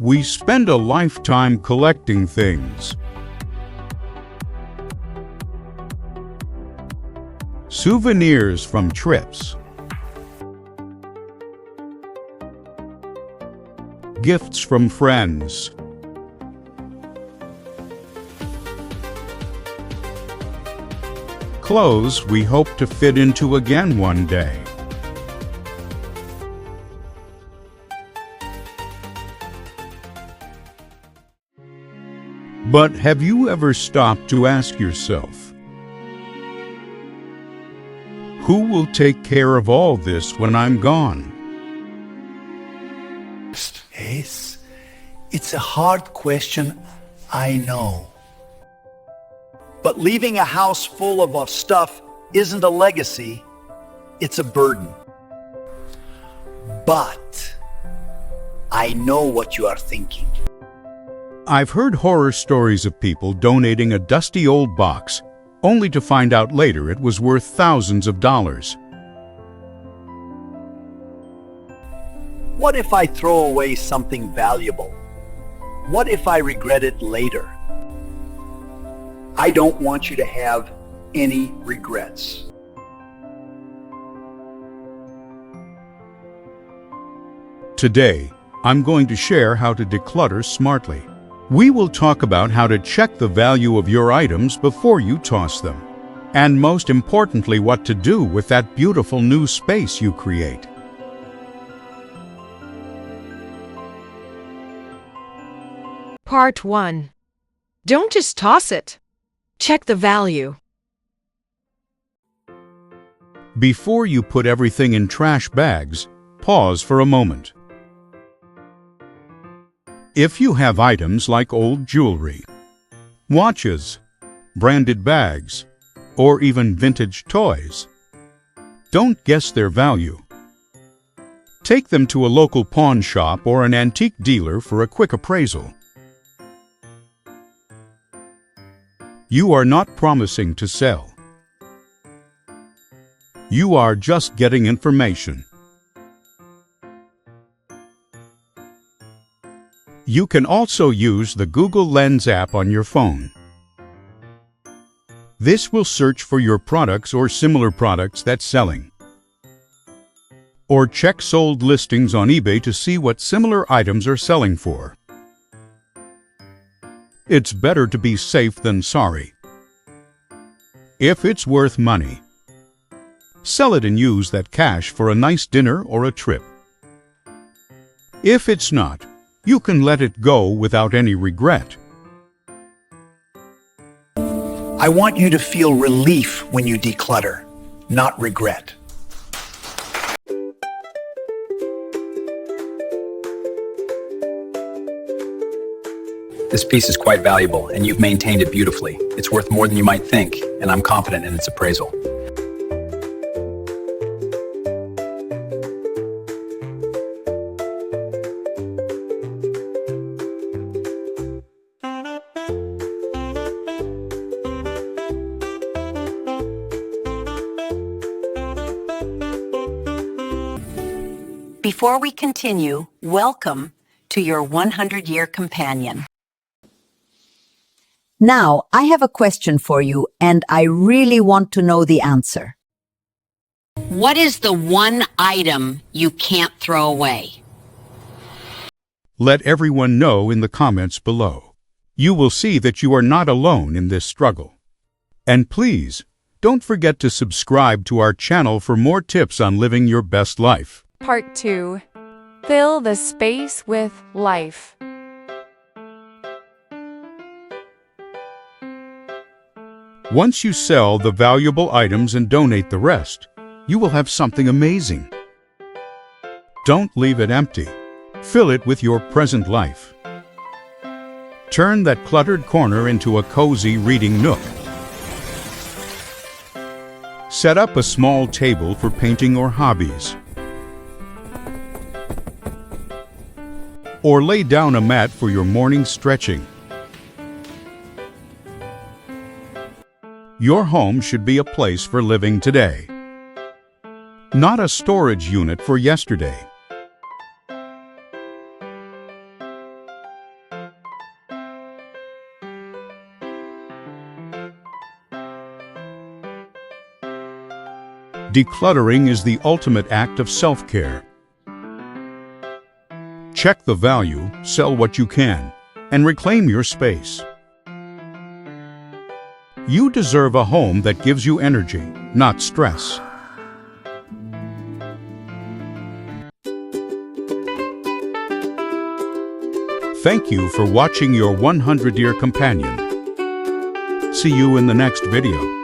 We spend a lifetime collecting things. Souvenirs from trips. Gifts from friends. Clothes we hope to fit into again one day. But have you ever stopped to ask yourself, who will take care of all this when I'm gone? Yes, it's a hard question, I know. But leaving a house full of our stuff isn't a legacy, it's a burden. But I know what you are thinking. I've heard horror stories of people donating a dusty old box, only to find out later it was worth thousands of dollars. What if I throw away something valuable? What if I regret it later? I don't want you to have any regrets. Today, I'm going to share how to declutter smartly. We will talk about how to check the value of your items before you toss them, and most importantly, what to do with that beautiful new space you create. Part 1. Don't just toss it. Check the value. Before you put everything in trash bags, pause for a moment. If you have items like old jewelry, watches, branded bags, or even vintage toys, don't guess their value. Take them to a local pawn shop or an antique dealer for a quick appraisal. You are not promising to sell. You are just getting information. You can also use the Google Lens app on your phone. This will search for your products or similar products that's selling. Or check sold listings on eBay to see what similar items are selling for. It's better to be safe than sorry. If it's worth money, sell it and use that cash for a nice dinner or a trip. If it's not, you can let it go without any regret. I want you to feel relief when you declutter, not regret. This piece is quite valuable, and you've maintained it beautifully. It's worth more than you might think, and I'm confident in its appraisal. Before we continue, welcome to your 100-year companion. Now, I have a question for you, and I really want to know the answer. What is the one item you can't throw away? Let everyone know in the comments below. You will see that you are not alone in this struggle. And please, don't forget to subscribe to our channel for more tips on living your best life. Part 2. Fill the space with life. Once you sell the valuable items and donate the rest, you will have something amazing. Don't leave it empty. Fill it with your present life. Turn that cluttered corner into a cozy reading nook. Set up a small table for painting or hobbies. Or lay down a mat for your morning stretching. Your home should be a place for living today, not a storage unit for yesterday. Decluttering is the ultimate act of self-care. Check the value, sell what you can, and reclaim your space. You deserve a home that gives you energy, not stress. Thank you for watching your 100-year companion. See you in the next video.